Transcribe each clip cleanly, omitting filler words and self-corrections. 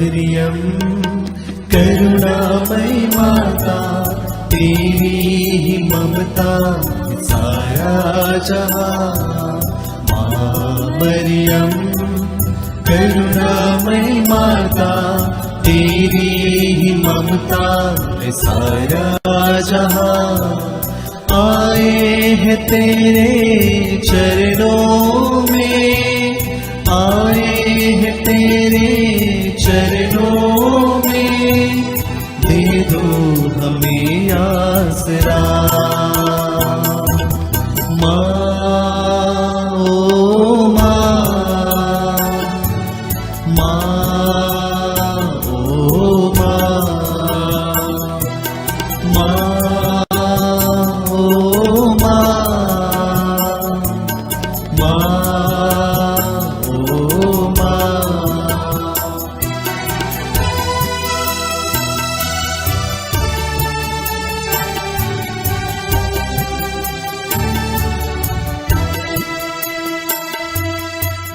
मरियम करुणामयी माता, तेरी ही ममता सारा जहां। माँ मरियम करुणामयी माता, तेरी ही ममता सारा जहां। आए हैं तेरे चरणों में, आए हैं तेरे चरणों में, दे दो हमें आसरा। माँ ओ माँ, माँ ओ माँ, माँ ओ माँ, माँ ओ माँ।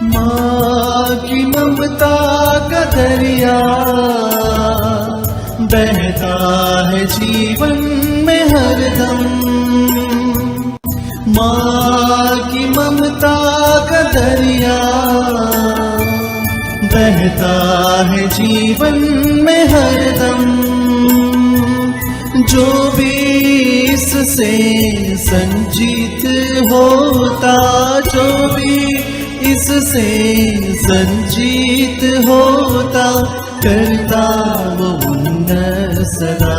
माँ की ममता का दरिया बहता है जीवन में हरदम। माँ की ममता का दरिया बहता है जीवन में हरदम। जो भी इससे संजीत होता, जो भी इससे संजीत होता, करता वो उन्नत सदा।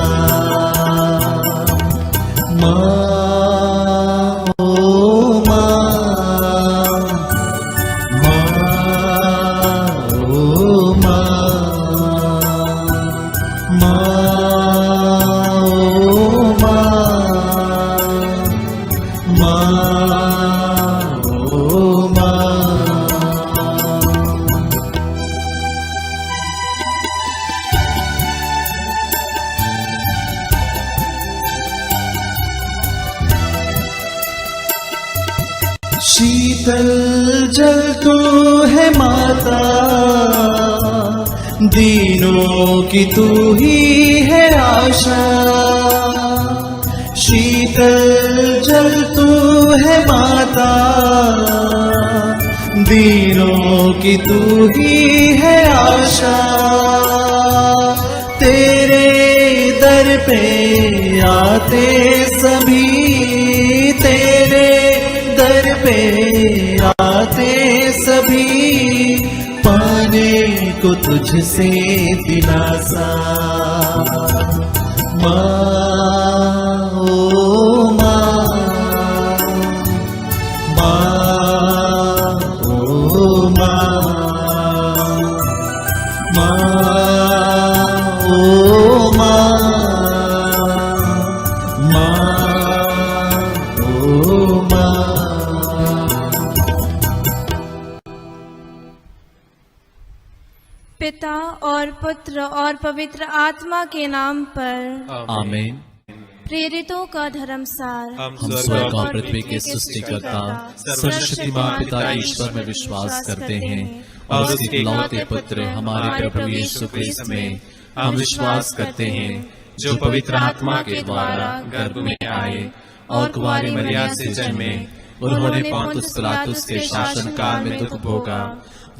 माँ ओ माँ, माँ ओ माँ, माँ ओ माँ, माँ ओ माँ। शीतल जल तू है माता, दीनों की तू ही है आशा। शीतल जल तू है माता, दीनों की तू ही है आशा। तेरे दर पे आते सभी, तेरे दर पे आते सभी, पाने को तुझसे दिलासा। माँ ओ माँ, माँ ओ माँ, माँ ओ माँ, माँ ओ माँ। पिता और पुत्र और पवित्र आत्मा के नाम पर आमीन। प्रेरितों का धर्मसार। हम स्वर्ग और पृथ्वी के सृष्टिकर्ता सर्वशक्तिमान पिता ईश्वर में विश्वास करते हैं और उसके इकलौते पुत्र हमारे प्रभु यीशु क्रिस्त में हम विश्वास करते हैं, जो पवित्र आत्मा के द्वारा गर्भ में आए और कुंवारी मरियम से जन्मे। उन्होंने पोंतुस पिलातुस के शासनकाल में दुख भोगा,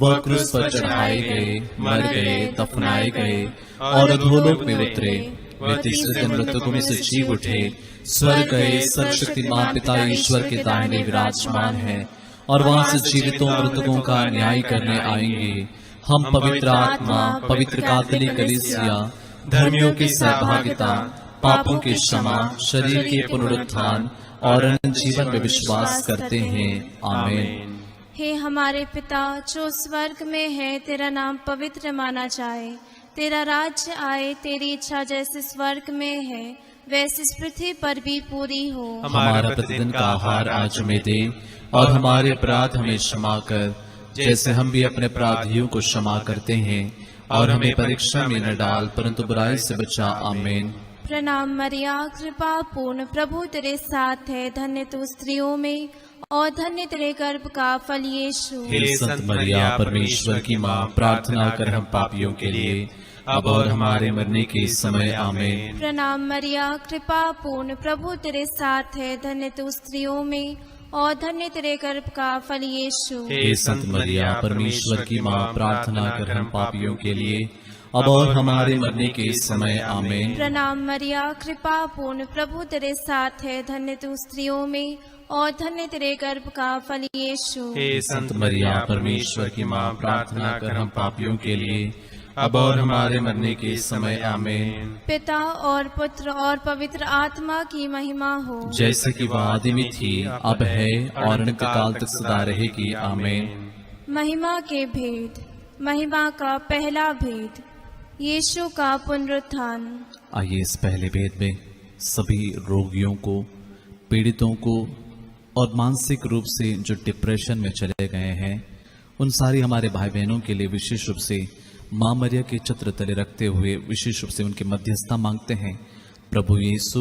वह क्रूस पर चढ़ाए गए, मर गए, दफनाए गए और अधोलोक में उतरे। वे तीसरे दिन मृतकों में से जी उठे, स्वर्ग गए, सर्वशक्तिमान पिता ईश्वर के दाहिने विराजमान है और वहां से जीवितों मृतकों का न्याय करने आएंगे। हम पवित्र आत्मा, पवित्र कैथोलिक कलीसिया, धर्मियों की सहभागिता, पापों की क्षमा, शरीर के पुनरुत्थान और अनंत जीवन में विश्वास करते हैं। आमीन। हे हमारे पिता जो स्वर्ग में है, तेरा नाम पवित्र माना जाए, तेरा राज्य आए, तेरी इच्छा जैसे स्वर्ग में है वैसे इस पृथ्वी पर भी पूरी हो। हमारा प्रतिदिन का आहार आज हमें दे और हमारे अपराध हमें क्षमा कर, जैसे हम भी अपने अपराधियों को क्षमा करते हैं, और हमें परीक्षा में न डाल परंतु बुराई से बचा। आमीन। प्रणाम मरिया, कृपा पूर्ण, प्रभु तेरे साथ है। धन्य तू स्त्रियों में और धन्य तेरे गर्भ का फल यीशु। हे संत मरिया, परमेश्वर की माँ, प्रार्थना कर हम पापियों के लिए, अब और हमारे मरने के समय। आमीन। प्रणाम मरिया, कृपा पूर्ण, प्रभु तेरे साथ है। धन्य तू स्त्रियों में और धन्य तेरे गर्भ का फल यीशु। हे संत मरिया, परमेश्वर की माँ, प्रार्थना कर हम पापियों के लिए, अब और हमारे मरने के समय। आमीन। प्रणाम मरिया, कृपा पूर्ण, प्रभु तेरे साथ है। धन्य तू स्त्रियों में और धन्य तेरे गर्भ का फल यीशु। हे संत मरिया, परमेश्वर की माँ, प्रार्थना कर हम पापियों के लिए, अब और हमारे मरने के समय। आमीन। पिता और पुत्र और पवित्र आत्मा की महिमा हो, जैसे कि वह आदि में थी, अब है और अनंत काल तक सदा रहेगी। आमीन। महिमा के भेद। महिमा का पहला भेद, यीशु का पुनरुत्थान। आइए इस पहले भेद में सभी रोगियों को, पीड़ितों को और मानसिक रूप से जो डिप्रेशन में चले गए हैं, उन सारी हमारे भाई बहनों के लिए विशेष रूप से माँ मरिया के छत्र तले रखते हुए विशेष रूप से उनकी मध्यस्थता मांगते हैं। प्रभु यीशु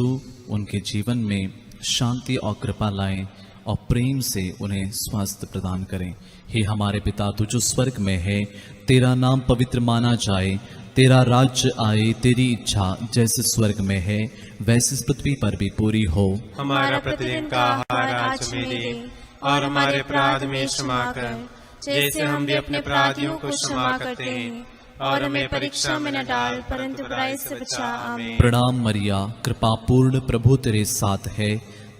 उनके जीवन में शांति और कृपा लाएं और प्रेम से उन्हें स्वास्थ्य प्रदान करें। हे हमारे पिता, तू जो स्वर्ग में है, तेरा नाम पवित्र माना जाए, तेरा राज्य आए, तेरी इच्छा जैसे स्वर्ग में है वैसे इस पृथ्वी पर भी पूरी हो। हमारा प्रतिदिन का आहार आज हमें दे और हमारे अपराध में क्षमा कर, जैसे हम भी अपने अपराधियों को क्षमा करते हैं, और हमें परीक्षा में न डाल परंतु बुराई से बचा। आमीन। प्रणाम मरिया, कृपा पूर्ण, प्रभु तेरे साथ है।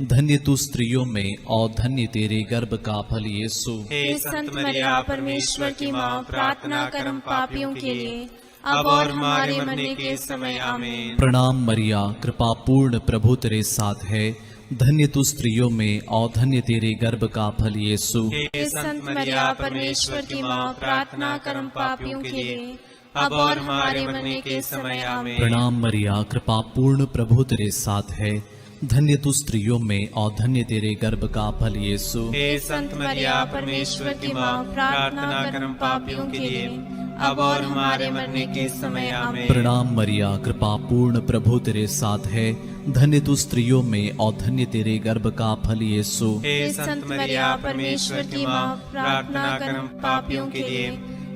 धन्य तू स्त्रियों में और धन्य तेरे गर्भ का फल यीशु। हे संत मरिया, परमेश्वर की माँ, प्रार्थना कर हम पापियों के लिए, अब और हमारे मरने के समय। आमीन। प्रणाम मरिया, कृपा पूर्ण, प्रभु तेरे साथ है। धन्य तू स्त्रियों में और धन्य तेरे गर्भ का फल यीशु। हे संत मरिया, परमेश्वर की माँ, प्रार्थना कर हम पापियों के लिए, अब और हमारे मरने के समय। आमीन। प्रणाम मरिया, कृपा पूर्ण, प्रभु तेरे साथ है। धन्य तू स्त्रियों में और धन्य तेरे गर्भ का फल यीशु। हे संत मरिया, परमेश्वर की माँ, प्रार्थना कर हम पापियों के लिए, अब और हमारे मरने के समय। आमीन। प्रणाम मरिया, कृपा पूर्ण, प्रभु तेरे साथ है। धन्य तू स्त्रियों में और धन्य तेरे गर्भ का फल यीशु। हे संत मरिया, परमेश्वर की माँ, प्रार्थना कर हम पापियों के लिए,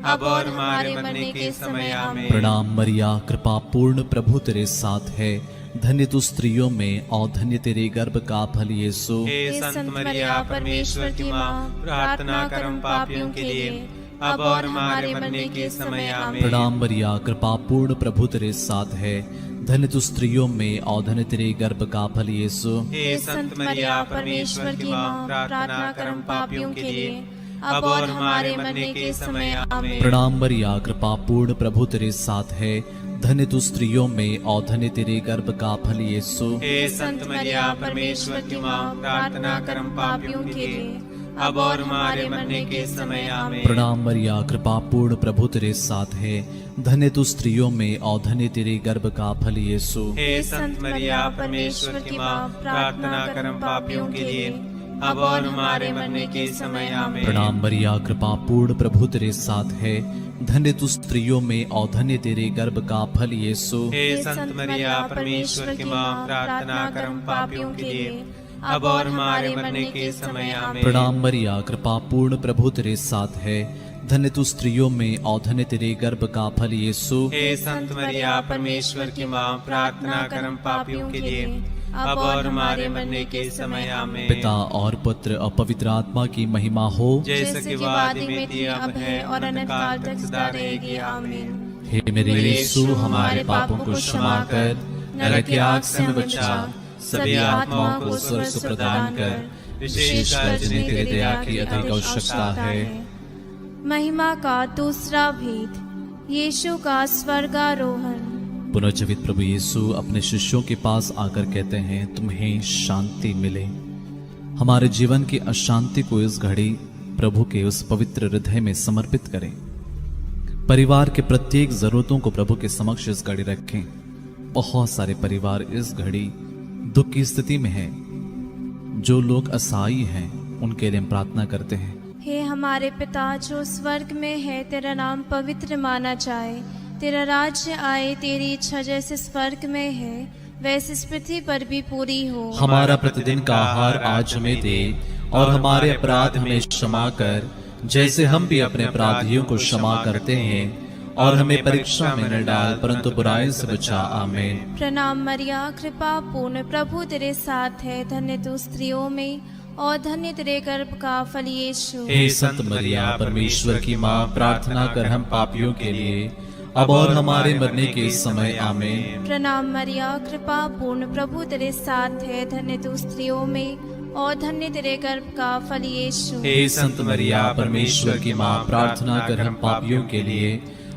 अब और हमारे मरने के समय। आमीन। प्रणाम मरिया, कृपा पूर्ण, प्रभु तेरे साथ है। धन्य तू स्त्रियों में और धन्य तेरे गर्भ का फल यीशु। हे संत मरिया, परमेश्वर की माँ, प्रार्थना कर हम पापियों के लिए, अब और हमारे मरने के समय। आमीन। प्रणाम मरिया, कृपा पूर्ण, प्रभु तेरे साथ है। धन्य तू स्त्रियों में और धन्य तेरे गर्भ का फल यीशु। हे संत मरिया, परमेश्वर की माँ, प्रार्थना कर हम पापियों के लिए, अब और हमारे मरने के समय। आमीन। प्रणाम मरिया, कृपा पूर्ण, प्रभु तेरे साथ है। धन्य तू स्त्रियों में और धन्य तेरे गर्भ का फल यीशु। हे संत मरिया, परमेश्वर की माँ, प्रार्थना कर हम पापियों के लिए, अब और हमारे मरने के समय। आमीन। प्रणाम मरिया, कृपा पूर्ण, प्रभु तेरे साथ है। धन्य तू स्त्रियों में और धन्य तेरे गर्भ का फल यीशु। हे संत मरिया, परमेश्वर की माँ, प्रार्थना कर हम पापियों के लिए, अब और हमारे मरने के समय। आमीन। प्रणाम मरिया, कृपा पूर्ण, प्रभु तेरे साथ है। धन्य तू स्त्रियों में और धन्य तेरे गर्भ का फल यीशु। हे संत मरिया, परमेश्वर की माँ, प्रार्थना कर हम पापियों के लिए, अब और हमारे मरने के समय। आमीन। प्रणाम मरिया, कृपा पूर्ण, प्रभु तेरे साथ है। धन्य तू स्त्रियों में और धन्य तेरे गर्भ का फल यीशु। हे संत मरिया, परमेश्वर की माँ, प्रार्थना कर हम पापियों के लिए, अब और हमारे मरने के समय। आमीन। पिता और पुत्र और पवित्र आत्मा की महिमा हो, जैसे कि वह आदि में थी, अब है और अनंत काल तक सदा रहेगी। आमीन। हे मेरे यीशु, हमारे पापों को क्षमा कर, नरक की आग से हमें बचा, सभी आत्माओं को स्वर्ग प्रदान कर, विशेषकर जिन्हें तेरे दया की अधिक आवश्यकता है। महिमा का दूसरा भेद, यीशु का स्वर्गारोहण। पुनर्जीवित प्रभु यीशु अपने शिष्यों के पास आकर कहते हैं, तुम्हें शांति मिले। हमारे जीवन की अशांति को इस घड़ी प्रभु के उस पवित्र हृदय में समर्पित करें। परिवार के प्रत्येक जरूरतों को प्रभु के समक्ष इस घड़ी रखें। बहुत सारे परिवार इस घड़ी दुख की स्थिति में हैं। जो लोग असहाय हैं उनके लिए हम प्रार्थना करते हैं। हे हमारे पिता जो स्वर्ग में है, तेरा नाम पवित्र माना जाए, तेरा राज्य आए, तेरी इच्छा जैसे स्वर्ग में है वैसे इस पृथ्वी पर भी पूरी हो। हमारा प्रतिदिन का आहार आज हमें दे, और हमारे अपराध हमें क्षमा कर, जैसे हम भी अपने अपराधियों को क्षमा करते हैं, और हमें परीक्षा में न डाल, परंतु बुराई से बचा। आमीन। प्रणाम मरिया, कृपा पूर्ण, प्रभु तेरे साथ है, धन्य तू स्त्रियों में और धन्य तेरे गर्भ का फल यीशु। हे संत मरिया, परमेश्वर की माँ, प्रार्थना कर हम पापियों के लिए, अब और हमारे मरने के समय। आमीन। प्रणाम मरिया, कृपा पूर्ण, प्रभु तेरे साथ है, धन्य तू स्त्रियों में और धन्य तेरे गर्भ का फल यीशु। हे संत मरिया, परमेश्वर की माँ, प्रार्थना कर हम पापियों के लिए,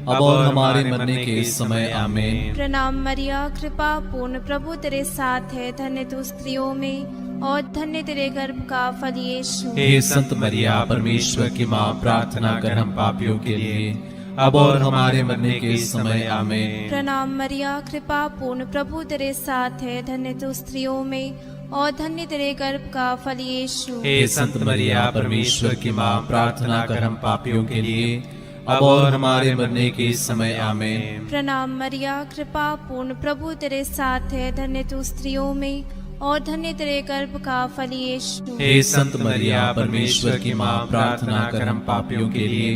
अब और हमारे मरने के समय। आमीन। प्रणाम मरिया, कृपा पूर्ण, प्रभु तेरे साथ है, धन्य तू स्त्रियों में और धन्य तेरे गर्भ का फल यीशु। हे संत मरिया, परमेश्वर की माँ, प्रार्थना कर हम पापियों के लिए, अब और हमारे मरने के समय। आमीन। प्रणाम मरिया, कृपा पूर्ण, प्रभु तेरे साथ है, धन्य तू स्त्रियों में और धन्य तेरे गर्भ का फल यीशु। हे संत मरिया, परमेश्वर की माँ, प्रार्थना कर हम पापियों के लिए, अब और हमारे मरने के समय। आमीन। प्रणाम मरिया, कृपा पूर्ण, प्रभु तेरे साथ है, धन्य तू स्त्रियों में और धन्य तेरे गर्भ का फल यीशु। हे संत मरिया, परमेश्वर की माँ, प्रार्थना कर हम पापियों के लिए,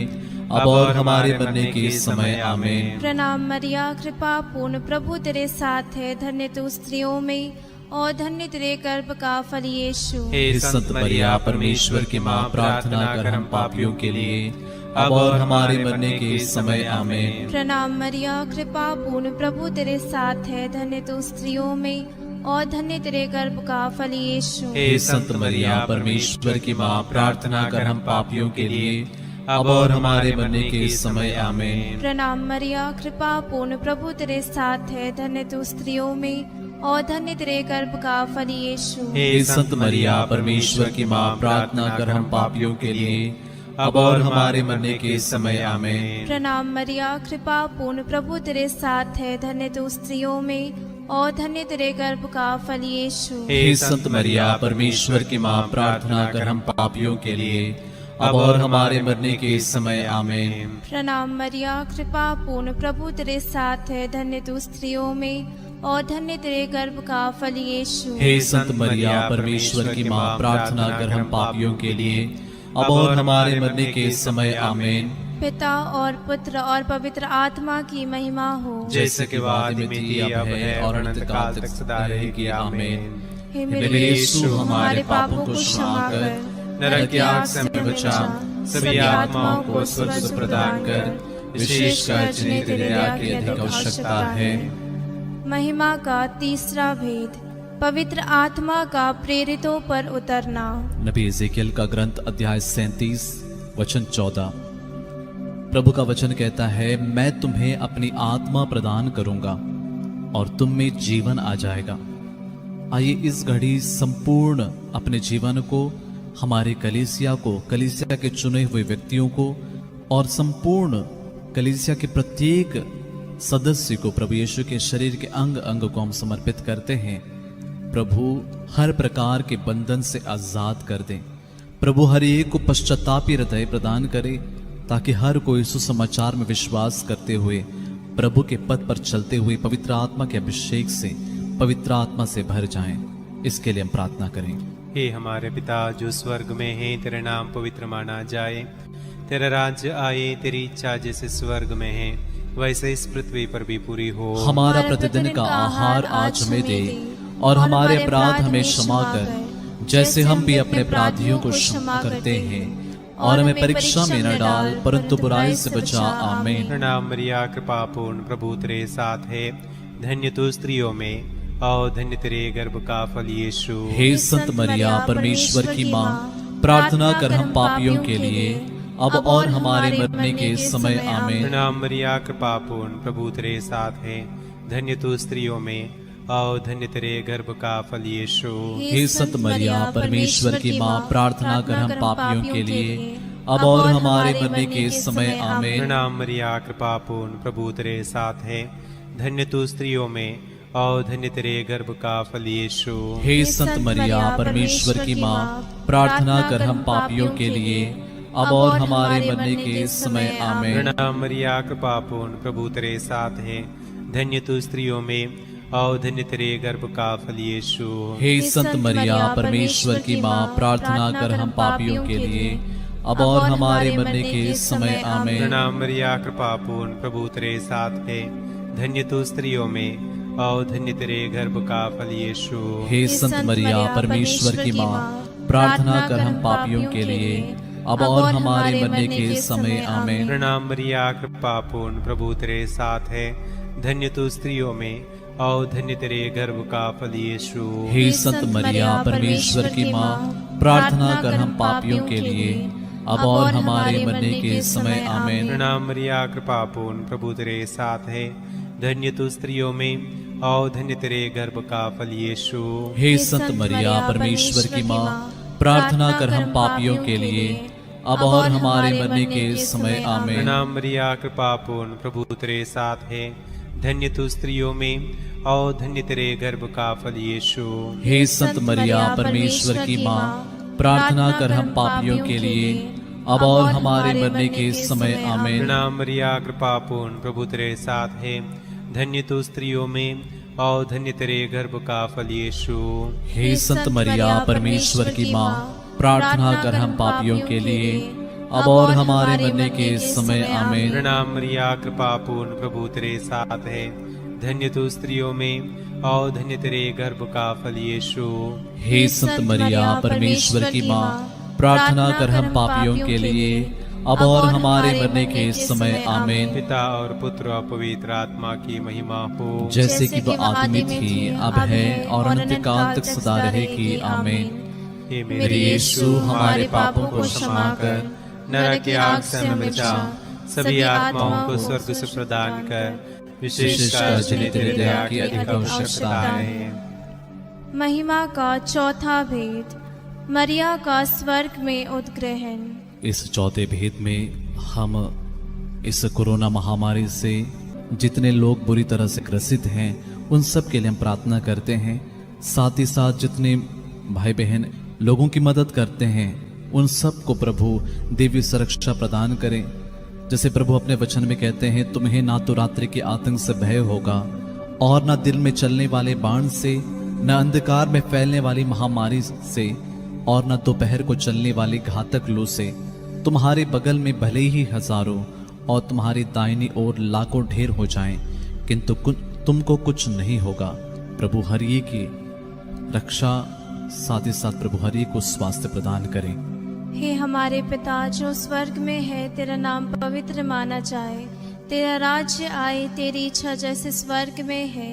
अब और हमारे मरने के समय। आमीन। प्रणाम मरिया, कृपा पूर्ण, प्रभु तेरे साथ है, धन्य तू स्त्रियों में और धन्य तेरे गर्भ का फल यीशु। हे संत मरिया, परमेश्वर की माँ, प्रार्थना कर हम पापियों के लिए, अब और हमारे मरने के समय। आमीन। प्रणाम मरिया, कृपा पूर्ण, प्रभु तेरे साथ है, धन्य तू स्त्रियों में और धन्य तेरे गर्भ का फल यीशु। हे संत मरिया, परमेश्वर की माँ, प्रार्थना कर हम पापियों के लिए, अब और हमारे मरने के समय। आमीन। प्रणाम मरिया, कृपा पूर्ण, प्रभु तेरे साथ है, धन्य तू स्त्रियों में और धन्य तेरे गर्भ का फल यीशु। हे संत मरिया, परमेश्वर की माँ, प्रार्थना कर हम पापियों के लिए, अब और हमारे मरने के समय। आमीन। प्रणाम मरिया, कृपा पूर्ण, प्रभु तेरे साथ है, धन्य तू स्त्रियों में और धन्य तेरे गर्भ का फल यीशु। हे संत मरिया, परमेश्वर की माँ, प्रार्थना कर हम पापियों के लिए, अब और हमारे मरने के समय। आमीन। प्रणाम मरिया, कृपा पूर्ण, प्रभु तेरे साथ है, धन्य तू स्त्रियों में और धन्य तेरे गर्भ का फल यीशु। हे संत मरिया, परमेश्वर की माँ, प्रार्थना कर हम पापियों के लिए, अब और हमारे मरने के समय। आमीन। पिता और पुत्र और पवित्र आत्मा की महिमा हो, जैसे कि आदि में थी, अब है और अनंत काल तक सदा रहेगी। आमीन। हे मेरे यीशु, हमारे पापों को क्षमा कर, नरक की आग से हमें बचा, सभी आत्माओं को स्वर्ग प्रदान कर, विशेषकर जिन्हें तेरे दया की अधिक आवश्यकता है। महिमा का तीसरा भेद, पवित्र आत्मा का प्रेरितों पर उतरना। नबी एजेकियल का ग्रंथ अध्याय 37 वचन 14। प्रभु का वचन कहता है, मैं तुम्हें अपनी आत्मा प्रदान करूंगा और तुम में जीवन आ जाएगा। आइए इस घड़ी संपूर्ण अपने जीवन को, हमारे कलीसिया को, कलीसिया के चुने हुए व्यक्तियों को और संपूर्ण कलीसिया के प्रत्येक सदस्य को प्रभु यीशु के शरीर के अंग अंग को हम समर्पित करते हैं। प्रभु हर प्रकार के बंधन से आजाद कर दें। प्रभु हर एक को पश्चातापी हृदय प्रदान करे, ताकि हर कोई सुसमाचार में विश्वास करते हुए, प्रभु के पथ पर चलते हुए पवित्र आत्मा के अभिषेक से पवित्र आत्मा से भर जाएं। इसके लिए हम प्रार्थना करें। हे हमारे पिता जो स्वर्ग में है, तेरा नाम पवित्र माना जाए, तेरा राज्य आए, तेरी इच्छा जैसे स्वर्ग में है वैसे इस पृथ्वी पर भी पूरी हो। हमारा प्रतिदिन का आहार आज हमें दे, और हमारे अपराध हमें क्षमा कर, जैसे हम भी अपने अपराधियों को क्षमा करते हैं, और हमें परीक्षा में न डाल, परंतु बुराई से बचा। आमीन। प्रणाम मरिया, कृपा पूर्ण, प्रभु तेरे साथ है, धन्य तू स्त्रियों में और धन्य तेरे गर्भ का फल यीशु। हे संत मरिया, परमेश्वर की माँ, प्रार्थना कर हम पापियों के लिए, अब और हमारे मरने के समय। आमीन। प्रणाम मरिया, कृपा पूर्ण, प्रभु तेरे साथ है, धन्य तू स्त्रियों में और धन्य तेरे गर्भ का फल यीशु। हे संत मरिया, परमेश्वर की माँ, प्रार्थना कर हम पापियों के लिए, अब और हमारे मरने के समय। आमीन। प्रणाम मरिया, कृपा पूर्ण, प्रभु तेरे साथ है, धन्य तू स्त्रियों में और धन्य तेरे गर्भ का फल यीशु। हे संत मरिया, परमेश्वर की माँ, प्रार्थना कर हम पापियों के लिए, अब और हमारे मरने के समय। आमीन। प्रणाम मरिया, कृपा पूर्ण, प्रभु तेरे साथ है, धन्य तू स्त्रियों में और धन्य तेरे गर्भ का फल यीशु। हे संत मरिया परमेश्वर की माँ, प्रार्थना कर हम पापियों के लिए अब और हमारे मरने के समय आमीन। प्रणाम मरिया कृपा पूर्ण, प्रभु तेरे साथ है, धन्य तू स्त्रियों में और धन्य तेरे गर्भ का फल यीशु। हे संत मरिया परमेश्वर की माँ, प्रार्थना कर हम पापियों के लिए अब और हमारे मरने के समय आमीन। प्रणाम मरिया कृपा पूर्ण, प्रभु तेरे साथ है, धन्य तू स्त्रियों में और धन्य तेरे गर्भ का फल यीशु। हे संत मरिया परमेश्वर की माँ, प्रार्थना कर हम पापियों के लिए अब और हमारे मरने के समय आमीन। प्रणाम मरिया कृपा पूर्ण, प्रभु तेरे साथ है, धन्य तू स्त्रियों में और धन्य तेरे गर्भ का फल यीशु। हे संत मरिया परमेश्वर की माँ, प्रार्थना कर हम पापियों के लिए अब और हमारे मरने के समय आमीन। प्रणाम मरिया कृपा पूर्ण, प्रभु तेरे साथ है, धन्य तू स्त्रियों में और धन्य तेरे गर्भ का फल यीशु। हे संत मरिया परमेश्वर की माँ, प्रार्थना कर हम पापियों के लिए अब और हमारे मरने के समय आमीन। प्रणाम मरिया कृपा पूर्ण, प्रभु तेरे साथ है, धन्य तू स्त्रियों में और धन्य तेरे गर्भ का फल यीशु। हे संत मरिया परमेश्वर की माँ, प्रार्थना कर हम पापियों के लिए अब और हमारे मरने के समय आमीन। प्रणाम मरिया कृपा पूर्ण, प्रभु तेरे साथ है, धन्य तू स्त्रियों में और धन्य तेरे गर्भ का फल यीशु। हे संत मरिया परमेश्वर की माँ, प्रार्थना कर हम पापियों के लिए अब और हमारे मरने के समय आमीन। पिता और पुत्र और पवित्र आत्मा की महिमा हो, जैसे कि वह आदि में थी, अब है और अनंत काल तक सदा रहेगी आमीन। हे मेरे यीशु, हमारे पापों को क्षमा कर नरक की आग से हमें बचा, सभी आत्माओं को स्वर्ग से प्रदान कर, विशेषकर जिन्हें तेरे दया की अधिक आवश्यकता है। महिमा का चौथा भेद, मरिया का स्वर्ग में उद्ग्रहण। इस चौथे भेद में हम इस कोरोना महामारी से जितने लोग बुरी तरह से ग्रसित हैं उन सब के लिए हम प्रार्थना करते हैं। साथ ही साथ जितने भाई बहन लोगों की मदद करते हैं उन सब को प्रभु दिव्य सुरक्षा प्रदान करें। जैसे प्रभु अपने वचन में कहते हैं, तुम्हें ना तो रात्रि के आतंक से भय होगा और ना दिन में चलने वाले बाण से, न अंधकार में फैलने वाली महामारी से और न दोपहर को चलने वाली घातक लू से। तुम्हारे बगल में भले ही हजारों और तुम्हारी दाहिनी ओर लाखों ढेर हो जाएं, किंतु तुमको कुछ नहीं होगा। प्रभु हर एक की रक्षा, साथ ही साथ प्रभु हर एक को स्वास्थ्य प्रदान करें। हे हमारे पिता जो स्वर्ग में है, तेरा नाम पवित्र माना जाए, तेरा राज्य आए, तेरी इच्छा जैसे स्वर्ग में है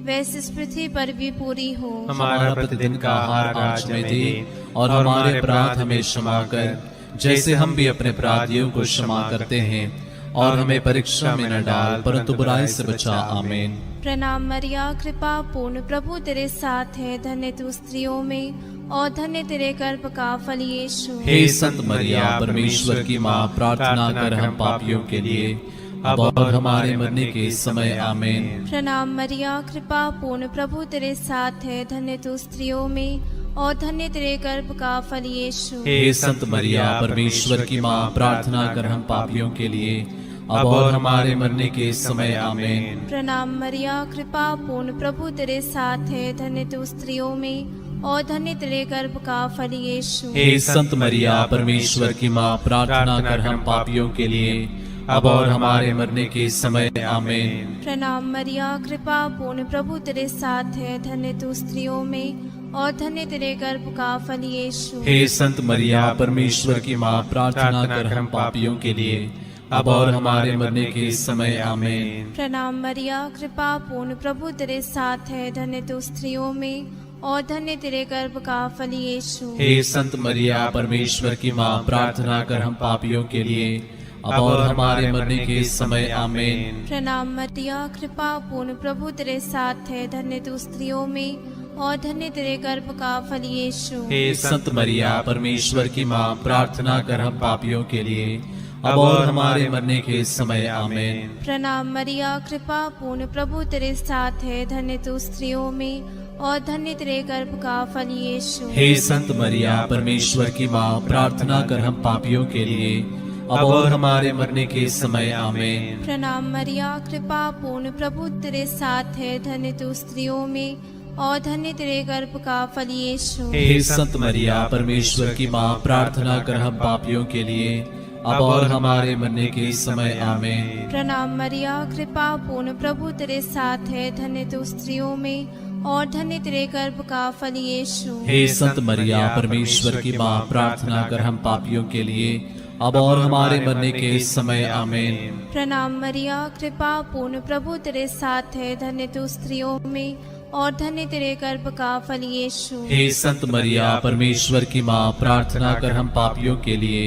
वैसे इस पृथ्वी पर भी पूरी हो। हमारा प्रतिदिन का आहार आज हमें दे और हमारे अपराध हमें क्षमा कर, जैसे हम भी अपने अपराधियों को क्षमा करते हैं, और हमें परीक्षा में न डाल परंतु बुराई से बचा आमीन। प्रणाम मरिया कृपा पूर्ण, प्रभु तेरे साथ है, धन्य तू स्त्रियों में और धन्य तेरे गर्भ का फल यीशु। हे संत मरिया परमेश्वर की माँ, प्रार्थना कर हम पापियों के लिए अब और हमारे मरने के समय आमीन। प्रणाम मरिया कृपा पूर्ण, प्रभु तेरे साथ है, धन्य तू स्त्रियों में और धन्य तेरे गर्भ का फल यीशु। हे संत मरिया परमेश्वर की माँ, प्रार्थना कर हम पापियों के लिए अब और हमारे मरने के समय आमीन। प्रणाम मरिया कृपा पूर्ण, प्रभु तेरे साथ है, धन्य तू स्त्रियों में और धन्य तेरे गर्भ का फल यीशु। हे संत मरिया परमेश्वर की माँ, प्रार्थना कर हम पापियों के लिए अब और हमारे मरने के समय आमीन। प्रणाम मरिया कृपा पूर्ण, प्रभु तेरे साथ है, धन्य तू स्त्रियों में और धन्य तेरे गर्भ का फल यीशु। हे संत मरिया परमेश्वर की माँ, प्रार्थना कर हम पापियों के लिए अब और हमारे मरने के समय आमीन। प्रणाम मरिया कृपा पूर्ण, प्रभु तेरे साथ है, धन्य तू स्त्रियों में और धन्य तेरे गर्भ का फल यीशु। हे संत मरिया परमेश्वर की माँ, प्रार्थना कर हम पापियों के लिए अब और हमारे मरने के समय आमीन। प्रणाम मरिया कृपा पूर्ण, प्रभु तेरे साथ है, धन्य तू स्त्रियों में और धन्य तेरे गर्भ का फल यीशु। हे संत मरिया परमेश्वर की माँ, प्रार्थना कर हम पापियों के लिए अब और हमारे मरने के समय आमीन। प्रणाम मरिया कृपा पूर्ण, प्रभु तेरे साथ है, धन्य तू स्त्रियों में और धन्य तेरे गर्भ का फल यीशु। हे संत मरिया परमेश्वर की माँ, प्रार्थना कर हम पापियों के लिए अब और हमारे मरने के समय आमीन। प्रणाम मरिया, कृपा पूर्ण, प्रभु तेरे साथ है, धन्य तू स्त्रियों में और धन्य तेरे गर्भ का फल यीशु। हे संत मरिया, परमेश्वर की माँ, प्रार्थना कर हम पापियों के लिए अब और हमारे मरने के समय आमीन। प्रणाम मरिया, कृपा पूर्ण, प्रभु तेरे साथ है, धन्य तू स्त्रियों में और धन्य तेरे गर्भ का फल यीशु। हे संत मरिया, परमेश्वर की माँ, प्रार्थना कर हम पापियों के लिए अब और हमारे मरने के समय आमीन। प्रणाम मरिया, कृपा पूर्ण, प्रभु तेरे साथ है, धन्य तू स्त्रियों में और धन्य तेरे गर्भ का फल यीशु। हे संत मरिया, परमेश्वर की माँ, प्रार्थना कर हम पापियों के लिए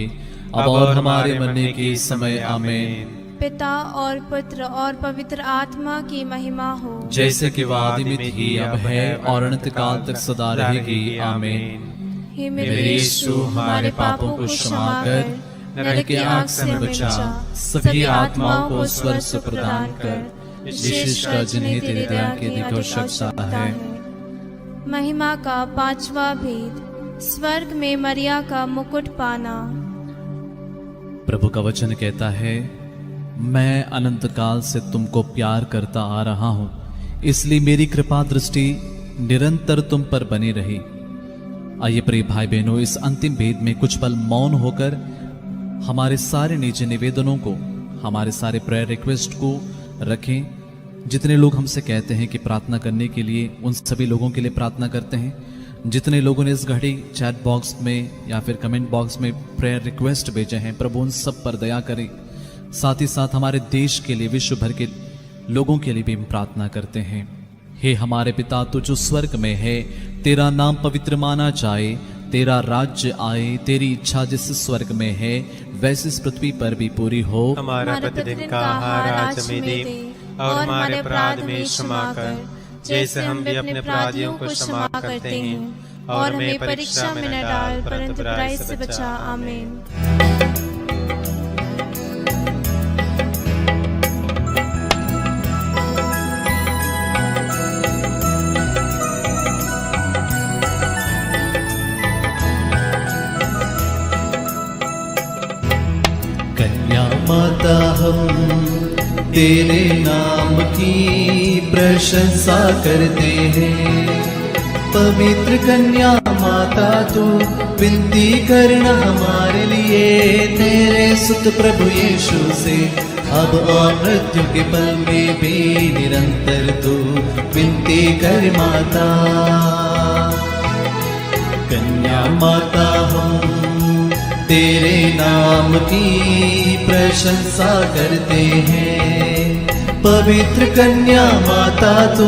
अब और हमारे मरने के समय आमीन। पिता और पुत्र और पवित्र आत्मा की महिमा हो, जैसे कि आदि में थी, अब है और अनंत काल तक सदा रहेगी आमीन। हे मेरे यीशु, हमारे पापों को क्षमा कर, नरक की आग से बचा, सभी आत्माओं को स्वर्ग सुख प्रदान कर, विशेषकर जिन्हें तेरी दया की अधिक आवश्यकता है। महिमा का पांचवा भेद, स्वर्ग में मरिया का मुकुट पाना। प्रभु का वचन कहता है, मैं अनंत काल से तुमको प्यार करता आ रहा हूं, इसलिए मेरी कृपा दृष्टि निरंतर तुम पर बनी रही। आइए प्रिय भाई बहनों, इस अंतिम भेद में कुछ पल मौन होकर हमारे सारे निजी निवेदनों को, हमारे सारे प्रेयर रिक्वेस्ट को रखें। जितने लोग हमसे कहते हैं कि प्रार्थना करने के लिए, उन सभी लोगों के लिए प्रार्थना करते हैं। जितने लोगों ने इस घड़ी चैट बॉक्स में या फिर कमेंट बॉक्स में प्रेयर रिक्वेस्ट भेजे हैं, प्रभु उन सब पर दया करें। साथ ही साथ हमारे देश के लिए, विश्व भर के लोगों के लिए भी हम प्रार्थना करते हैं। हे हमारे पिता, तू जो स्वर्ग में है, तेरा नाम पवित्र माना जाए, तेरा राज्य आए, तेरी इच्छा जैसे स्वर्ग में है वैसे इस पृथ्वी पर भी पूरी हो। हमारा प्रतिदिन का आहार आज हमें दे और हमारे अपराध में क्षमा कर, जैसे हम भी अपने अपराधियों को क्षमा करते हैं, और हमें परीक्षा में न डाल, परंतु बुराई से बचा। आमीन। कन्या माता हम तेरे नाम की प्रशंसा करते हैं। पवित्र कन्या माता तू विनती करना हमारे लिए, तेरे सुत प्रभु यीशु से अब और मृत्यु के पल में भी निरंतर तू विनती कर माता। कन्या माता हम तेरे नाम की प्रशंसा करते हैं। पवित्र कन्या माता तो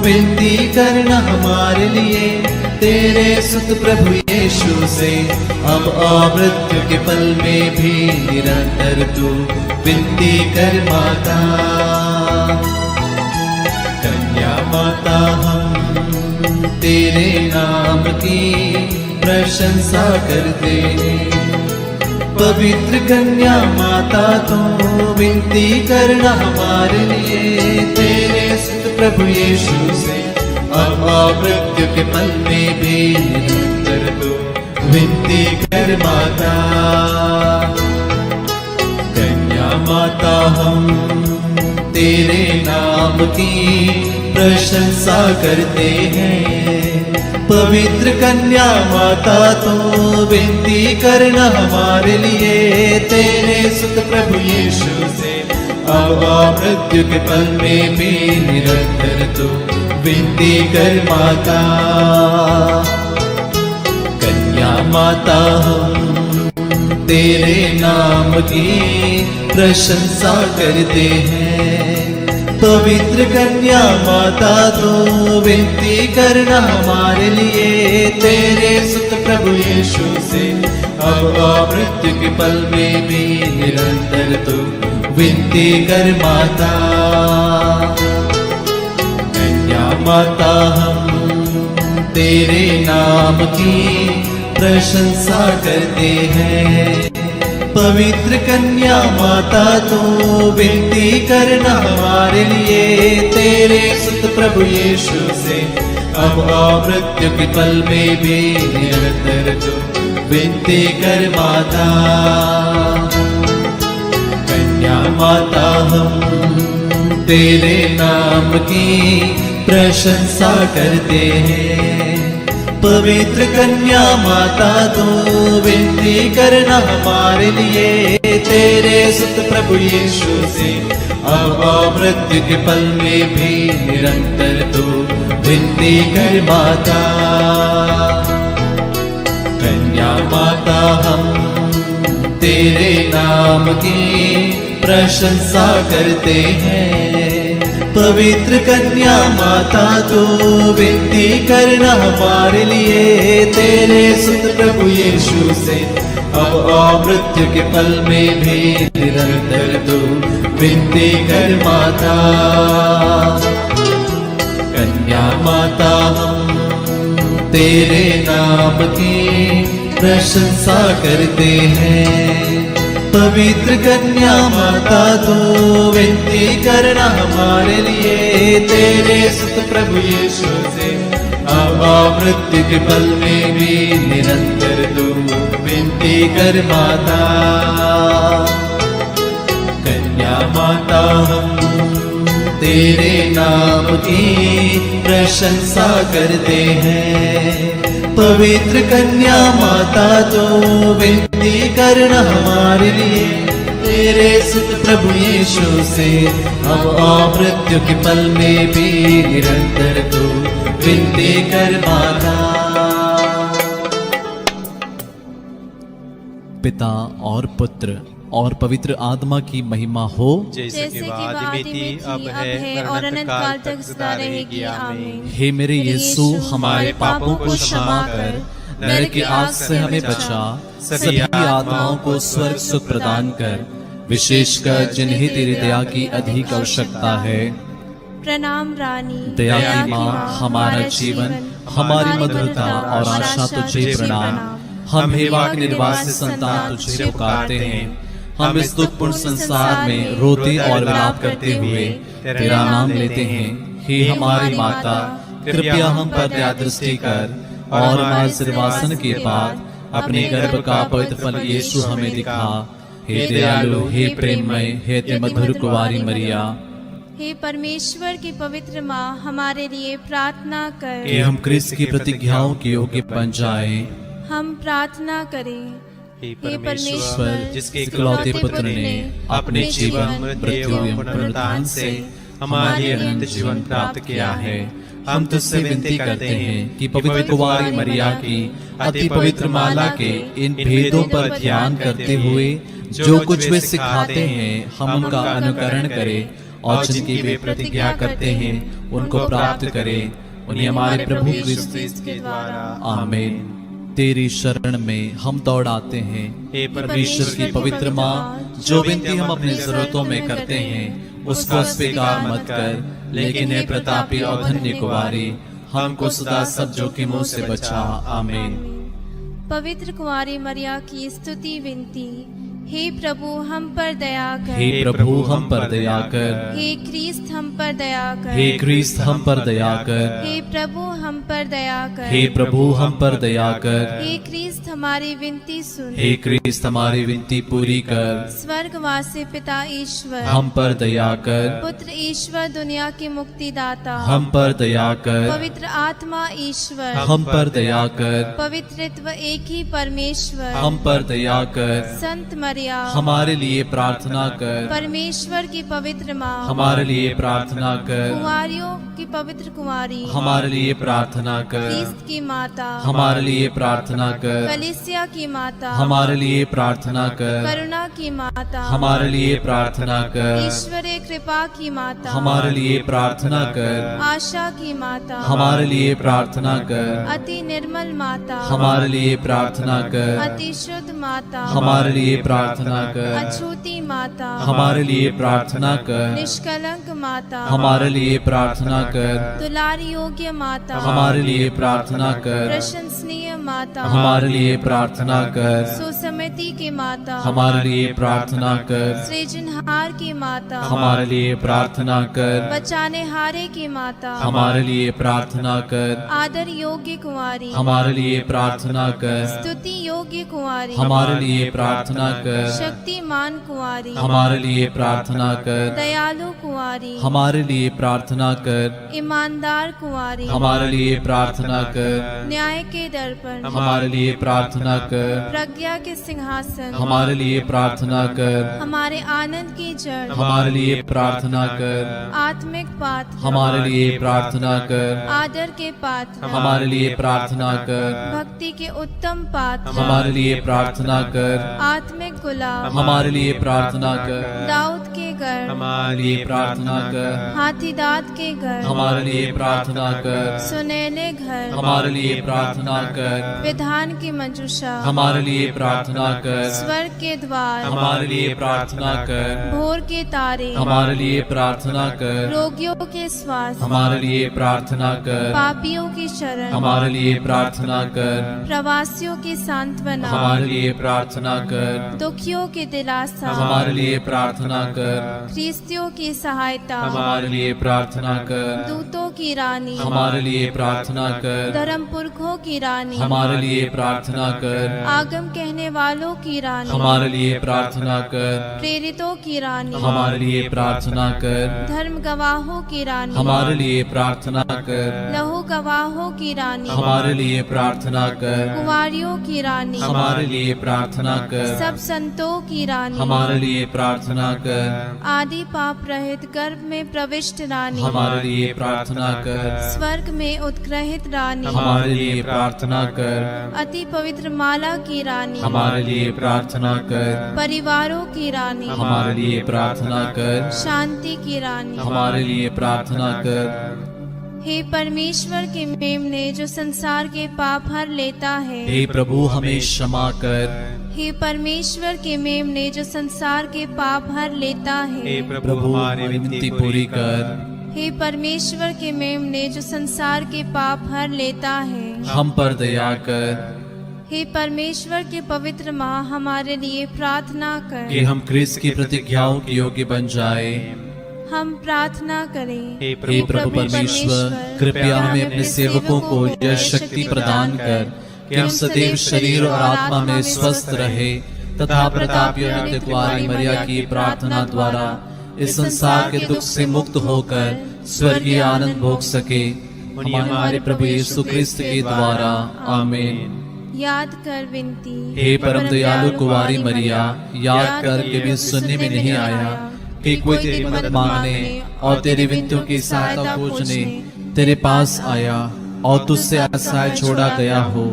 विनती करना हमारे लिए, तेरे सुत प्रभु यीशु से अब मृत्यु के पल में भी निरंतर तू विनती कर माता। कन्या माता हम तेरे नाम की प्रशंसा करते हैं। पवित्र कन्या माता तो विनती करना हमारे लिए, तेरे सुत प्रभु यीशु से अब मृत्यु के पल में भी निरंतर तू विनती कर माता। कन्या माता हम तेरे नाम की प्रशंसा करते हैं। पवित्र कन्या माता तो विनती करना हमारे लिए, तेरे सुत प्रभु यीशु से अब मृत्यु के पल में भी निरंतर तू विनती कर माता। कन्या माता हम तेरे नाम की प्रशंसा करते हैं। पवित्र कन्या माता तो विनती करना हमारे लिए, तेरे सुत प्रभु यीशु से अब मृत्यु के पल में भी निरंतर तू विनती कर माता। कन्या माता हम तेरे नाम की प्रशंसा करते हैं। पवित्र कन्या माता तो विनती करना हमारे लिए, तेरे सुत प्रभु यीशु से अब मृत्यु के पल में भी निरंतर तू विनती कर माता। माता हम तेरे नाम की प्रशंसा करते हैं। पवित्र कन्या माता तू विनती करना हमारे लिए, तेरे सुत प्रभु यीशु से अब मृत्यु के पल में भी निरंतर तू विनती कर माता। कन्या माता हम तेरे नाम की प्रशंसा करते हैं। पवित्र कन्या माता तू विनती करना हमारे लिए, तेरे सुत प्रभु यीशु से अब मृत्यु के पल में भी निरंतर तू विनती कर माता। कन्या माता हम तेरे नाम की प्रशंसा करते हैं। पवित्र कन्या माता तू विनती करना हमारे लिए, तेरे सुत प्रभु यीशु से अब मृत्यु के पल में भी निरंतर तू विनती कर माता। कन्या माता हम तेरे नाम की प्रशंसा करते हैं। पवित्र कन्या माता तो विनती करना हमारे लिए, तेरे सुत प्रभु यीशु से अब मृत्यु के पल में भी निरंतर तू विनती कर माता। पिता और पुत्र और पवित्र आत्मा की महिमा हो, जैसे कि आदि में थी, अब है और अनंत काल तक सदा रहेगी। आमीन। हे मेरे यीशु, हमारे पापों को क्षमा कर, नरक की आग से हमें बचा, सभी आत्माओं को स्वर्ग सुख प्रदान कर, विशेषकर जिन्हें तेरी दया की अधिक आवश्यकता है। प्रणाम रानी, दया की माँ, हमारा जीवन, हमारी मधुरता और आशा तुझे प्रणाम। हम हेवा के निर्वास से संतान तुझे पुकारते हैं। हम इस दुखपूर्ण संसार में रोते और विलाप करते हुए तेरा नाम लेते हैं। हे हमारी माता, कृपया हम पर दया दृष्टि कर और हमारे सिरवासन के बाद अपने गर्भ का पवित्र फल यीशु हमें दिखा। हे दयालु, हे प्रेममय, हे अति मधुर कुंवारी मरिया। हे परमेश्वर की पवित्र माँ, हमारे लिए प्रार्थना कर कि हम क्रिस्त की प्रतिज्ञाओं के योग्य बन जाएं। हम प्रार्थना करें। हे परमेश्वर, जिसके इकलौते पुत्र ने अपने जीवन, मृत्यु एवं पुनरुत्थान से हमारे अनंत जीवन प्राप्त किया है, हम तुझसे विनती करते हैं कि पवित्र कुंवारी मरिया की अति पवित्र माला के इन भेदों पर ध्यान करते हुए जो कुछ वे सिखाते हैं, हम उनका अनुकरण करें और जिनकी वे प्रतिज्ञा करते हैं उनको प्राप्त करें। उन्हें हमारे प्रभु क्रिस्त के द्वारा आमीन। तेरी शरण में हम दौड़ आते हैं। हे परमेश्वर की पवित्र माँ, जो विनती हम अपनी जरूरतों में करते हैं उसको स्वीकार मत कर, लेकिन हे प्रतापी और धन्य कुंवारी, हमको सदा सब जोखिमों से बचा। आमीन। पवित्र कुंवारी मरिया की स्तुति विनती। हे प्रभु हम पर दया कर, हे प्रभु हम पर दया कर, हे क्रिस्त हम पर दया कर, हे क्रिस्त हम पर दया कर, हे प्रभु हम पर दया कर, हे प्रभु हम पर दया कर, हे क्रिस्त हमारी विनती सुन, हे क्रिस्त हमारी विनती पूरी कर। स्वर्गवासी पिता ईश्वर हम पर दया कर, पुत्र ईश्वर दुनिया के मुक्तिदाता हम पर दया कर, पवित्र आत्मा ईश्वर हम पर दया कर, पवित्रत्व एक ही परमेश्वर हम पर दया कर। संत मरिया हमारे लिए प्रार्थना कर, परमेश्वर की पवित्र माँ हमारे लिए प्रार्थना कर, कुंवारियों की पवित्र कुंवारी हमारे लिए प्रार्थना कर, क्रिस्त की माता हमारे लिए प्रार्थना कर, कलीसिया की माता हमारे लिए प्रार्थना कर, करुणा की माता हमारे लिए प्रार्थना कर, ईश्वरीय कृपा की माता हमारे लिए प्रार्थना कर, आशा की माता हमारे लिए प्रार्थना कर, अति निर्मल माता हमारे लिए प्रार्थना कर, अति शुद्ध माता हमारे लिए प्रार्थना कर, अछूती माता हमारे लिए प्रार्थना कर, निष्कलंक माता हमारे लिए प्रार्थना कर, दुलारी योग्य माता हमारे लिए प्रार्थना कर, प्रशंसनीय माता हमारे लिए प्रार्थना कर, सुसमित स्तुति की माता, हमारे लिए प्रार्थना कर। सृजनहार की माता, हमारे लिए प्रार्थना कर। बचाने हारे की माता, हमारे लिए प्रार्थना कर। आदर योग्य कुंवारी, हमारे लिए प्रार्थना कर। स्तुति योग्य कुंवारी, हमारे लिए प्रार्थना कर। शक्तिमान कुंवारी, हमारे लिए प्रार्थना कर। दयालु कुंवारी, हमारे लिए प्रार्थना कर। ईमानदार कुंवारी, हमारे लिए प्रार्थना कर। न्याय के दर्पण, हमारे लिए प्रार्थना कर। प्रज्ञा के सिंहासन, हमारे लिए प्रार्थना कर। हमारे आनंद की जड़, हमारे लिए प्रार्थना कर। आत्मिक पात्र, हमारे लिए प्रार्थना कर। आदर के पात्र, हमारे लिए प्रार्थना कर। भक्ति के उत्तम पात्र, हमारे लिए प्रार्थना कर। आत्मिक गुलाब, हमारे लिए प्रार्थना कर। दाऊद के गढ़, हमारे लिए प्रार्थना कर। हाथी दांत के घर, हमारे लिए प्रार्थना कर। सुनहले घर, हमारे लिए प्रार्थना कर। विधान की मंजूषा, हमारे लिए प्रार्थना कर। स्वर्ग के द्वार, हमारे लिए प्रार्थना कर। भोर के तारे, हमारे लिए प्रार्थना कर। रोगियों के स्वास्थ्य, हमारे लिए प्रार्थना कर। पापियों की शरण, हमारे लिए प्रार्थना कर। प्रवासियों की सांत्वना, हमारे लिए प्रार्थना कर। दुखियों की दिलासा, हमारे लिए प्रार्थना कर। ख्रिस्तियों की सहायता, हमारे लिए प्रार्थना कर। दूतों की रानी, हमारे लिए प्रार्थना कर। धर्म पुरखों की रानी, हमारे लिए प्रार्थना कर। आगम कहने वालों की रानी, हमारे लिए प्रार्थना कर। प्रेरितों की रानी, हमारे लिए प्रार्थना कर। धर्म गवाहों की रानी, हमारे लिए प्रार्थना कर। लहू गवाहों की रानी, हमारे लिए प्रार्थना कर। कुंवारियों की रानी, हमारे लिए प्रार्थना कर। सब संतों की रानी, हमारे लिए प्रार्थना कर। आदि पाप रहित गर्भ में प्रविष्ट रानी, हमारे लिए प्रार्थना कर। स्वर्ग में उत्ग्रहित रानी, हमारे लिए प्रार्थना कर। अति पवित्र माला की रानी, हमारे लिए प्रार्थना कर। परिवारों की रानी, हमारे लिए प्रार्थना कर। शांति की रानी, हमारे लिए प्रार्थना कर। हे परमेश्वर के मेमने जो संसार के पाप हर लेता है, हे प्रभु हमें क्षमा कर। हे परमेश्वर के मेमने जो संसार के पाप हर लेता हे है, प्रभु हमारी विनती पूरी कर। हे परमेश्वर के मेमने जो संसार के पाप हर लेता है, हम पर दया कर हे परमेश्वर के पवित्र माँ हमारे लिए प्रार्थना कर। कि हम क्रिस्त की प्रतिज्ञाओं के योग्य बन जाए। हम प्रार्थना करें। हे प्रभु परमेश्वर, कृपया हमें अपने सेवकों को यह शक्ति प्रदान कर कि हम सदैव शरीर और आत्मा में स्वस्थ रहे तथा प्रतापी और नित्य कुंवारी मरिया की प्रार्थना द्वारा इस संसार के दुख से मुक्त होकर स्वर्गीय आनंद भोग सके। हमारे प्रभु यीशु क्रिस्त के द्वारा, आमीन। याद कर विनती। हे परम दयालु कुंवारी मरिया, याद कर के भी सुनने में नहीं आया कि कोई तेरी मदद मांगने और तेरी विनतियों की सहायता खोजने तेरे पास आया और तुझसे आश्रय छोड़ा गया हो।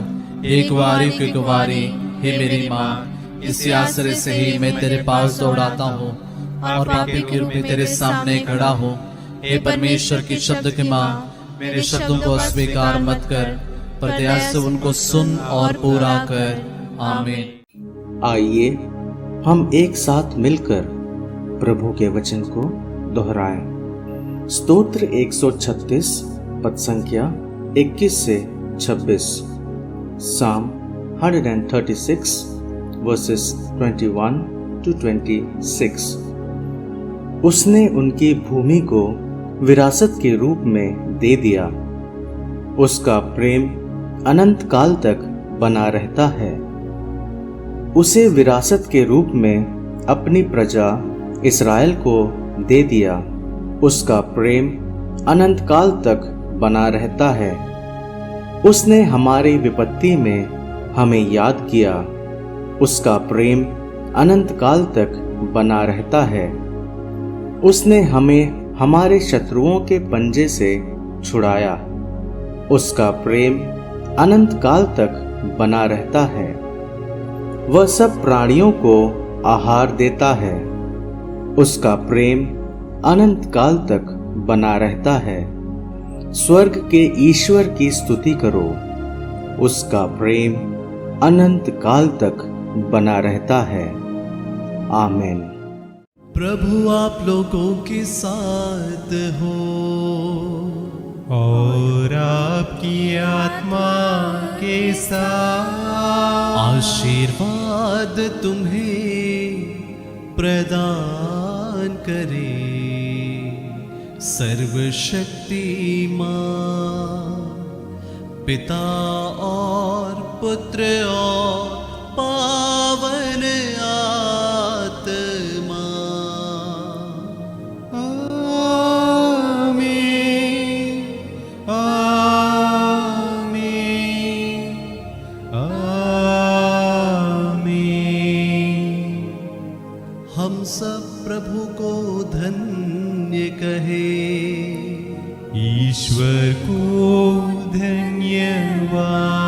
हे कुंवारी की कुंवारी, हे मेरी माँ, इसी आश्रय से ही मैं तेरे पास दौड़ाता हूँ और पापी के रूप में तेरे सामने खड़ा हूँ। हे परमेश्वर की शब्द की माँ, मेरे शब्दों को अस्वीकार मत कर, पर दया से उनको सुन और पूरा कर। आमीन। आइए हम एक साथ मिलकर प्रभु के वचन को दोहराएं। स्तोत्र 136 पद संख्या 21 से 26। Psalm 136 verses 21 to 26। उसने उनकी भूमि को विरासत के रूप में दे दिया, उसका प्रेम अनंत काल तक बना रहता है। उसे विरासत के रूप में अपनी प्रजा इस्राएल को दे दिया, उसका प्रेम अनंत काल तक बना रहता है। उसने हमारी विपत्ति में हमें याद किया, उसका प्रेम अनंत काल तक बना रहता है। उसने हमें हमारे शत्रुओं के पंजे से छुड़ाया, उसका प्रेम अनंत काल तक बना रहता है। वह सब प्राणियों को आहार देता है, उसका प्रेम अनंत काल तक बना रहता है। स्वर्ग के ईश्वर की स्तुति करो, उसका प्रेम अनंत काल तक बना रहता है। आमीन। प्रभु आप लोगों के साथ हो और आपकी आत्मा के साथ। आशीर्वाद आशीर्वाद तुम्हें प्रदान करे सर्वशक्तिमान पिता और पुत्र और पावन आत्मा। आमीन आमीन आमीन। हम सब प्रभु को धन्य कहे, ईश्वर को धन्यवाद।